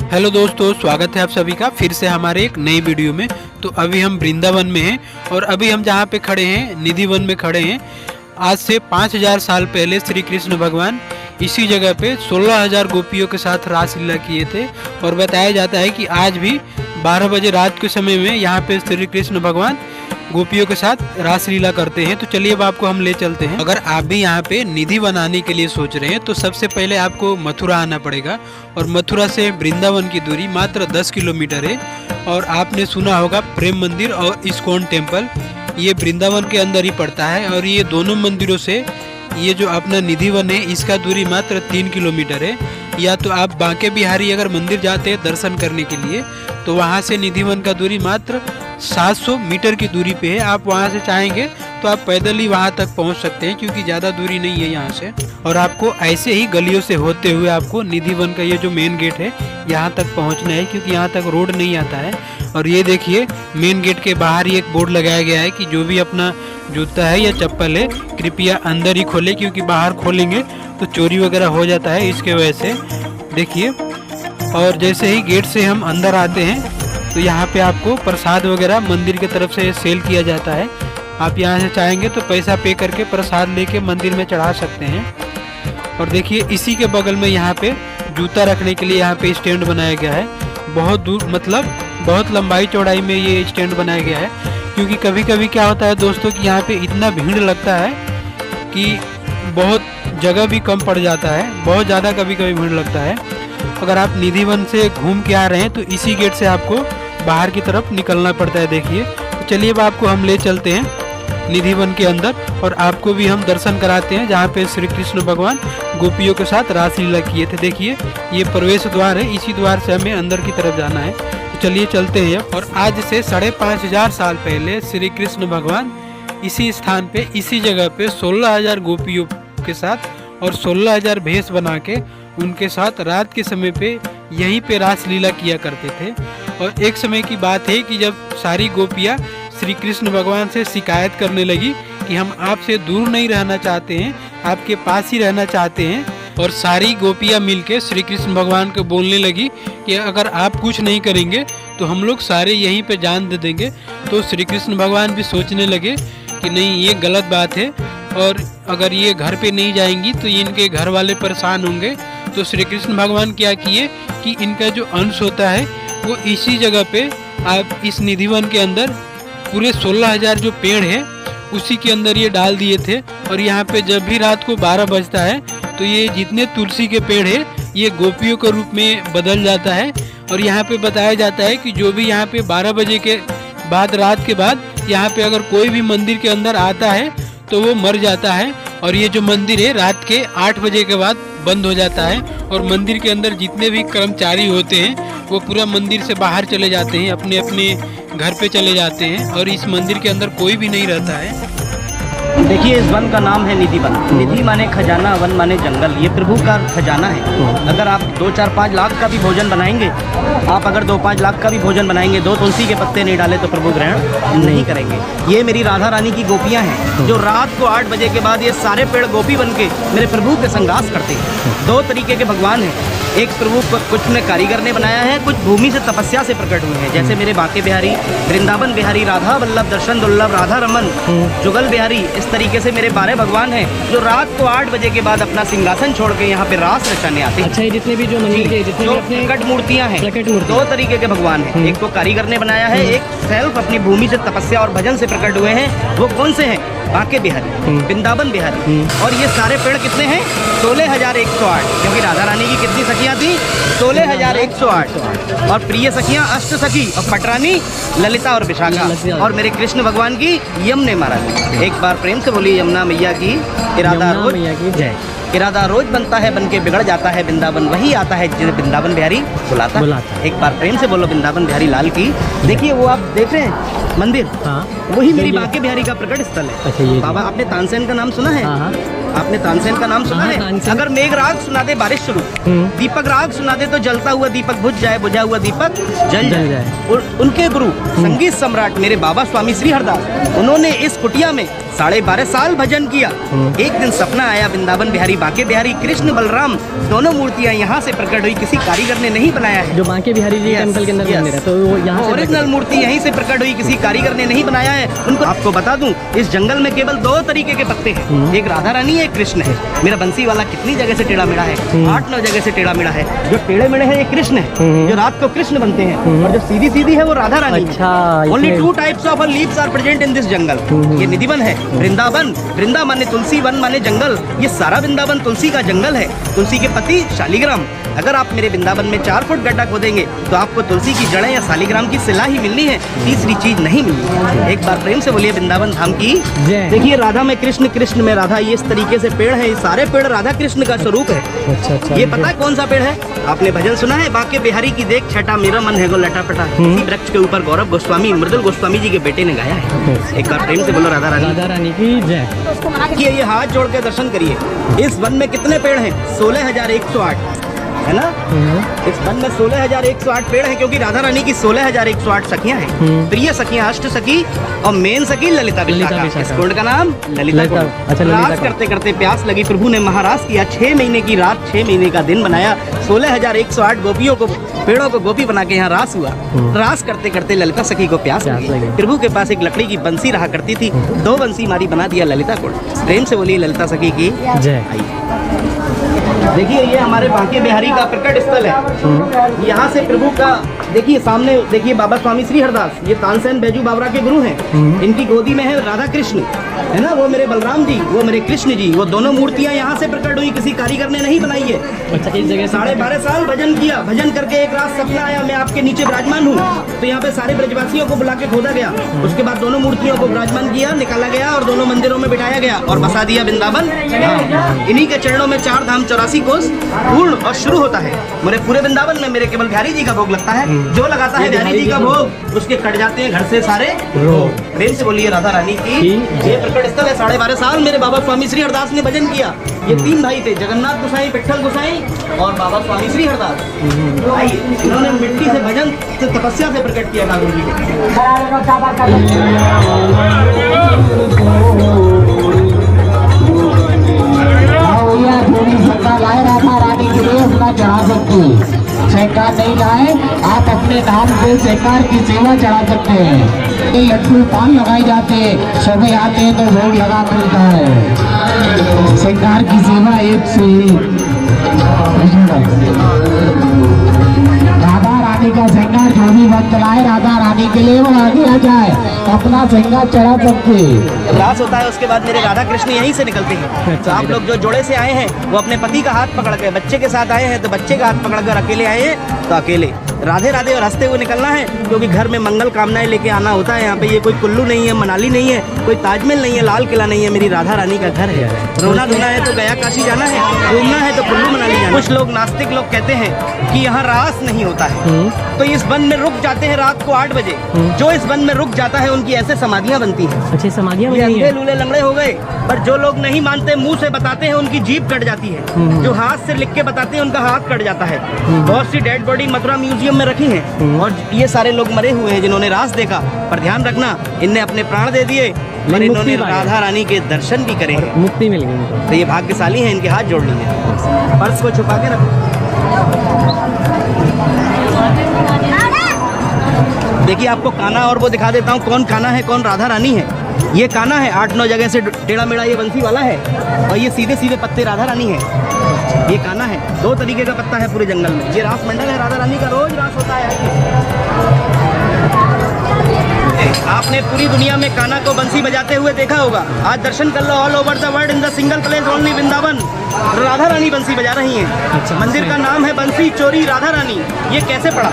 Hello दोस्तों, स्वागत है आप सभी का फिर से हमारे एक नई वीडियो में। तो अभी हम वृंदावन में हैं और अभी हम जहाँ पे खड़े हैं निधि वन में खड़े हैं। आज से 5000 साल पहले श्री कृष्ण भगवान इसी जगह पे 16,000 गोपियों के साथ रासलीला किए थे और बताया जाता है कि आज भी 12 बजे रात के समय में यहाँ पे श्री कृष्ण भगवान गोपियों के साथ रासलीला करते हैं। तो चलिए अब आपको हम ले चलते हैं। अगर आप भी यहाँ पे निधि बनाने के लिए सोच रहे हैं तो सबसे पहले आपको मथुरा आना पड़ेगा और मथुरा से वृंदावन की दूरी मात्र 10 किलोमीटर है। और आपने सुना होगा प्रेम मंदिर और इस्कॉन टेम्पल, ये वृंदावन के अंदर ही पड़ता है और ये दोनों मंदिरों से ये जो अपना निधि वन है इसका दूरी मात्र 3 किलोमीटर है। या तो आप बांके बिहारी अगर मंदिर जाते हैं दर्शन करने के लिए तो वहाँ से निधि वन का दूरी मात्र 700 मीटर की दूरी पे है। आप वहाँ से चाहेंगे तो आप पैदल ही वहाँ तक पहुँच सकते हैं क्योंकि ज़्यादा दूरी नहीं है यहाँ से। और आपको ऐसे ही गलियों से होते हुए आपको निधि वन का ये जो मेन गेट है यहाँ तक पहुँचना है क्योंकि यहाँ तक रोड नहीं आता है। और ये देखिए मेन गेट के बाहर ही एक बोर्ड लगाया गया है कि जो भी अपना जूता है या चप्पल है कृपया अंदर ही खोले क्योंकि बाहर खोलेंगे तो चोरी वगैरह हो जाता है, इसके वजह से देखिए। और जैसे ही गेट से हम अंदर आते हैं तो यहाँ पे आपको प्रसाद वगैरह मंदिर की तरफ से सेल किया जाता है। आप यहाँ से चाहेंगे तो पैसा पे करके प्रसाद लेके मंदिर में चढ़ा सकते हैं। और देखिए इसी के बगल में यहाँ पे जूता रखने के लिए यहाँ पे स्टैंड बनाया गया है। बहुत दूर मतलब बहुत लंबाई चौड़ाई में ये स्टैंड बनाया गया है क्योंकि कभी कभी क्या होता है दोस्तों कि यहाँ पे इतना भीड़ लगता है कि बहुत जगह भी कम पड़ जाता है, बहुत ज़्यादा कभी कभी भीड़ लगता है। अगर आप निधि वन से घूम के आ रहे हैं तो इसी गेट से आपको बाहर की तरफ निकलना पड़ता है। देखिए तो चलिए अब आपको हम ले चलते हैं निधि वन के अंदर और आपको भी हम दर्शन कराते हैं जहाँ पे श्री कृष्ण भगवान गोपियों के साथ रासलीला किए थे। देखिए ये प्रवेश द्वार है, इसी द्वार से हमें अंदर की तरफ जाना है। तो चलिए चलते हैं। और आज से 5,500 साल पहले श्री कृष्ण भगवान इसी स्थान पे इसी जगह पे 16,000 गोपियों के साथ और 16,000 भेष बना के उनके साथ रात के समय पे यहीं पे रासलीला किया करते थे। और एक समय की बात है कि जब सारी गोपियाँ श्री कृष्ण भगवान से शिकायत करने लगी कि हम आपसे दूर नहीं रहना चाहते हैं, आपके पास ही रहना चाहते हैं। और सारी गोपियाँ मिलके श्री कृष्ण भगवान को बोलने लगी कि अगर आप कुछ नहीं करेंगे तो हम लोग सारे यहीं पे जान दे देंगे। तो श्री कृष्ण भगवान भी सोचने लगे कि नहीं ये गलत बात है और अगर ये घर पे नहीं जाएंगी तो इनके घर वाले परेशान होंगे। तो श्री कृष्ण भगवान क्या किए कि इनका जो अंश होता है वो इसी जगह पे आप इस निधि वन के अंदर पूरे 16,000 जो पेड़ है उसी के अंदर ये डाल दिए थे। और यहाँ पे जब भी रात को 12 बजता है तो ये जितने तुलसी के पेड़ है ये गोपियों के रूप में बदल जाता है। और यहाँ पे बताया जाता है कि जो भी यहाँ पे 12 बजे के बाद रात के बाद यहाँ पे अगर कोई भी मंदिर के अंदर आता है तो वो मर जाता है। और ये जो मंदिर है रात के 8 बजे के बाद बंद हो जाता है और मंदिर के अंदर जितने भी कर्मचारी होते हैं वो पूरा मंदिर से बाहर चले जाते हैं, अपने अपने घर पे चले जाते हैं और इस मंदिर के अंदर कोई भी नहीं रहता है। देखिए इस वन का नाम है निधि वन। निधि माने खजाना, वन माने जंगल। ये प्रभु का खजाना है। अगर आप 2, 4, 5 लाख का भी भोजन बनाएंगे, आप अगर 2, 5 लाख का भी भोजन बनाएंगे, 2 तुलसी के पत्ते नहीं डाले तो प्रभु ग्रहण नहीं करेंगे। ये मेरी राधा रानी की गोपियां हैं जो रात को 8 बजे के बाद ये सारे पेड़ गोपी बन के मेरे प्रभु के संगास करते हैं। 2 तरीके के भगवान हैं, एक प्रभु कुछ ने कारीगर ने बनाया है, कुछ भूमि से तपस्या से प्रकट हुए हैं। जैसे मेरे बांके बिहारी, वृंदावन बिहारी, राधा वल्लभ, दर्शन दुर्लभ, राधा रमन, जुगल बिहारी, इस तरीके से मेरे 12 भगवान हैं जो रात को 8 बजे के बाद अपना सिंहासन छोड़ के यहाँ पे रास रचाने आते हैं। अच्छा, ये जितने भी जो मंदिर के जितने भी प्रकट मूर्तियाँ हैं 2 तरीके के भगवान हैं। एक तो कारीगर ने बनाया है, एक सेल्फ अपनी भूमि से तपस्या और भजन से प्रकट हुए हैं। वो कौन से हैं? बांके बिहारी, वृंदावन बिहारी। और ये सारे पेड़ कितने हैं? 16,108। क्योंकि राधा रानी की कितनी सखियाँ थी? 16,108। और प्रिय सखियाँ अष्ट सखी और पटरानी ललिता और विशाखा। और मेरे कृष्ण भगवान की यमुने महाराज। एक बार प्रेम से बोली यमुना मैया की इरादा रोज जय। इरादा रोज बनता है, बन के बिगड़ जाता है, वृंदावन वही आता है जिन्हें वृंदावन बिहारी बुलाता है। एक बार प्रेम से बोलो वृंदावन बिहारी लाल की। देखिए वो आप देख रहे हैं मंदिर, वही मेरी बांके बिहारी का प्रकट स्थल है। अच्छा, ये बाबा आपने तानसेन का नाम सुना है? आपने तानसेन का नाम सुना हाँ, है? तानसेन। अगर मेघ राग सुना दे बारिश शुरू, दीपक राग सुना दे तो जलता हुआ दीपक बुझ जाए, बुझा हुआ दीपक जल जाए। और उनके गुरु संगीत सम्राट मेरे बाबा स्वामी श्री हरदास, उन्होंने इस कुटिया में 12.5 साल भजन किया। एक दिन सपना आया, वृंदावन बिहारी बांके बिहारी कृष्ण बलराम दोनों मूर्तियां यहाँ से प्रकट हुई, किसी कारीगर ने नहीं बनाया है। जो बांके बिहारी जी Yes, टेम्पल के अंदर yes. मंदिर है, तो वो यहाँ से ओरिजिनल मूर्ति यहीं से प्रकट हुई, किसी कारीगर ने नहीं बनाया है। उनको आपको बता दूं, इस जंगल में केवल 2 तरीके के पत्ते हैं, एक राधा रानी है, एक कृष्ण है। मेरा बंसी वाला कितनी जगह से टेढ़ा मेढ़ा है, 8-9 जगह से टेढ़ा मेढ़ा है। जो टेढ़े मेढ़े हैं ये कृष्ण है, जो रात को कृष्ण बनते हैं, और जो सीधी सीधी है वो राधा रानी है। अच्छा, ओनली इसलिए- 2 types of leaves are present in this jungle. ये निधिवन है, वृंदावन, वृंदा माने तुलसी, वन माने जंगल। ये सारा वृंदावन तुलसी का जंगल है। तुलसी के पति शालिग्राम। अगर आप मेरे वृंदावन में 4 फुट गड्ढा खोदेंगे तो आपको तुलसी की जड़ें या शालिग्राम की सिला ही मिलनी है, तीसरी चीज नहीं मिलनी। एक बार प्रेम से बोलिए वृंदावन धाम की जय। देखिए राधा में कृष्ण, कृष्ण में राधा, ये इस तरीके से पेड़ है। ये सारे पेड़ राधा कृष्ण का स्वरूप है। अच्छा ये पता है कौन सा पेड़ है? आपने भजन सुना है, बांके बिहारी की देख छटा, मेरा मन है गो लटापटा। इसी वृक्ष के ऊपर गौरव गोस्वामी, मृदुल गोस्वामी जी के बेटे ने गाया है। एक बार प्रेम से बोलो राधा रानी। राधा रानी की जय। ये हाथ जोड़ के दर्शन करिए। इस वन में कितने पेड़ हैं? 16,108 है ना। इस वन में 16,108 पेड़ हैं, क्योंकि राधा रानी की 16,108 सखियां हैं। प्रिय सखियां, अष्ट सखी, और मेन सखी ललिता विशाखा। इस कुंड का नाम ललिता कुंड। अच्छा, ललिता रास कुंड। करते करते प्यास लगी, प्रभु ने महारास किया। 6 महीने की रात, 6 महीने का दिन बनाया। 16,108 गोपियों को, पेड़ों को गोपी बना के यहाँ रास हुआ। रास करते करते ललिता सखी को प्यास लगी। प्रभु के पास एक लकड़ी की बंसी रहा करती थी, 2 बंसी मारी, बना दिया ललिता कुंड। प्रेम से बोलिए ललिता सखी की जय। देखिए ये हमारे बांके बिहारी का प्रकट स्थल है। यहाँ से प्रभु का देखिए सामने देखिए बाबा स्वामी श्री हरदास, ये तानसेन बैजू बावरा के गुरु हैं। इनकी गोदी में है राधा कृष्ण, है ना। वो मेरे बलराम जी, वो मेरे कृष्ण जी, वो दोनों मूर्तियां यहाँ से प्रकट हुई, किसी कारीगर ने नहीं बनाई है। अच्छा, इस जगह 12.5 साल भजन किया। भजन करके एक रात सपना आया, मैं आपके नीचे विराजमान हूँ। तो यहाँ पे सारे ब्रजवासियों को बुला के खोदा गया। उसके बाद दोनों मूर्तियों को विराजमान किया, निकाला गया और दोनों मंदिरों में बिठाया गया और बसा दिया वृंदावन। इन्हीं के चरणों में 4 धाम 84 कोस पूर्ण और शुरू होता है। मेरे पूरे वृंदावन में मेरे केवल बिहारी जी का भोग लगता है। जो लगाता है बिहारी जी का भोग, उसके कट जाते हैं घर से सारे रोग। प्रेम से बोलिए राधा रानी की। ये प्रकट स्थल है। 12.5 साल मेरे बाबा स्वामी श्री हरदास ने भजन किया। ये 3 भाई थे, जगन्नाथ गोसाई, पिट्ठल गोसाई और बाबा स्वामी श्री हरदास। भाई इन्होंने मिट्टी से भजन से, तपस्या से प्रकट किया ठाकुर जी को। लाए राधा रानी के लिए अपना चढ़ा सकते हैं। सरकार नहीं लाए, आप अपने नाम से सरकार की सेवा चढ़ा सकते हैं। ये लड्डू पान लगाए जाते हैं, सुबह आते हैं तो भोग लगा मिलता है। सरकार की सेवा एक से राधा रानी का श्रृंगार जो भी वक्त लाए राधा रानी के लिए वो आगे आ जाए, अपना श्रृंगार चढ़ा सकते। जब रास होता है उसके बाद मेरे राधा कृष्ण यहीं से निकलते हैं। तो आप लोग जो जोड़े से आए हैं वो अपने पति का हाथ पकड़ के, बच्चे के साथ आए हैं तो बच्चे का हाथ पकड़ कर, अकेले आए हैं तो अकेले राधे राधे और हंसते हुए निकलना है, क्योंकि घर में मंगल कामनाएं लेके आना होता है। यहाँ पे ये कोई कुल्लू नहीं है, मनाली नहीं है, कोई ताजमहल नहीं है, लाल किला नहीं है, मेरी राधा रानी का घर है। रोना धोना है तो गया काशी जाना है, घूमना है तो कुल्लू मनाली जाना है। कुछ लोग नास्तिक लोग कहते हैं कि यहाँ रास नहीं होता है, तो इस वन में रुक जाते हैं रात को 8 बजे। जो इस वन में रुक जाता है उनकी ऐसे समाधियां बनती हैं। अच्छी समाधियां ये बनी अंधे हैं। लूले लंगड़े हो गए, पर जो लोग नहीं मानते मुंह से बताते हैं उनकी जीभ कट जाती है। जो हाथ से लिख के बताते हैं उनका हाथ कट जाता है। बहुत सी डेड बॉडी मथुरा म्यूजियम में रखी है और ये सारे लोग मरे हुए हैं जिन्होंने रास देखा। पर ध्यान रखना, इनने अपने प्राण दे दिए पर इन्होंने राधा रानी के दर्शन भी करे हैं। मुक्ति मिल गई। तो ये भाग्यशाली हैं, इनके हाथ जोड़ लीजिए। पर्स को छुपा के रखो। देखिए आपको कान्हा और वो दिखा देता हूँ, कौन कान्हा है कौन राधा रानी है। ये कान्हा है, 8-9 जगह से टेढ़ा मेढ़ा ये बंसी वाला है, और ये सीधे सीधे पत्ते राधा रानी है। ये कान्हा है, 2 तरीके का पत्ता है पूरे जंगल में। ये रास मंडल है, राधा रानी का रोज रास होता है। आपने पूरी दुनिया में कान्हा को बंसी बजाते हुए देखा होगा। आज दर्शन कर लो, all over the world in the single place only Vrindavan Radha Rani बंसी बजा रही हैं। मंदिर का नाम है बंसी चोरी राधा रानी। ये कैसे पड़ा?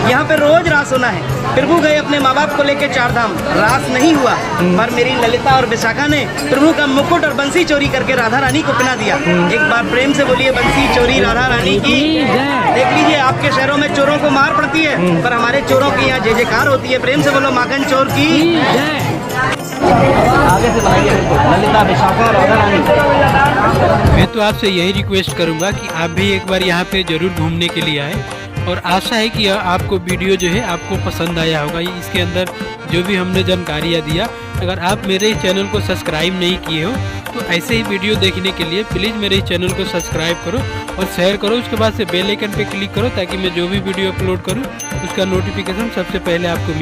यहाँ पे रोज रास होना है। प्रभु गए अपने माँ बाप को लेके 4 धाम, रास नहीं हुआ, पर मेरी ललिता और विशाखा ने प्रभु का मुकुट और बंसी चोरी करके राधा रानी को पहना दिया। एक बार प्रेम से बोलिए बंसी चोरी राधा रानी की। देख लीजिए आपके शहरों में चोरों को मार पड़ती है, पर हमारे चोरों की यहाँ जय जयकार होती है। प्रेम से बोलो माखन चोर की। आगे से बनाइए बिल्कुल। ललिता, विशाखा, राधा रानी। मैं तो आपसे यही रिक्वेस्ट करूंगा कि आप भी एक बार यहाँ पे ज़रूर घूमने के लिए आए, और आशा है कि यह आपको वीडियो जो है आपको पसंद आया होगा। इसके अंदर जो भी हमने जानकारियाँ दिया, अगर आप मेरे इस चैनल को सब्सक्राइब नहीं किए हो तो ऐसे ही वीडियो देखने के लिए प्लीज़ मेरे इस चैनल को सब्सक्राइब करो और शेयर करो। उसके बाद से बेल आइकन पे क्लिक करो ताकि मैं जो भी वीडियो अपलोड करूँ उसका नोटिफिकेशन सबसे पहले आपको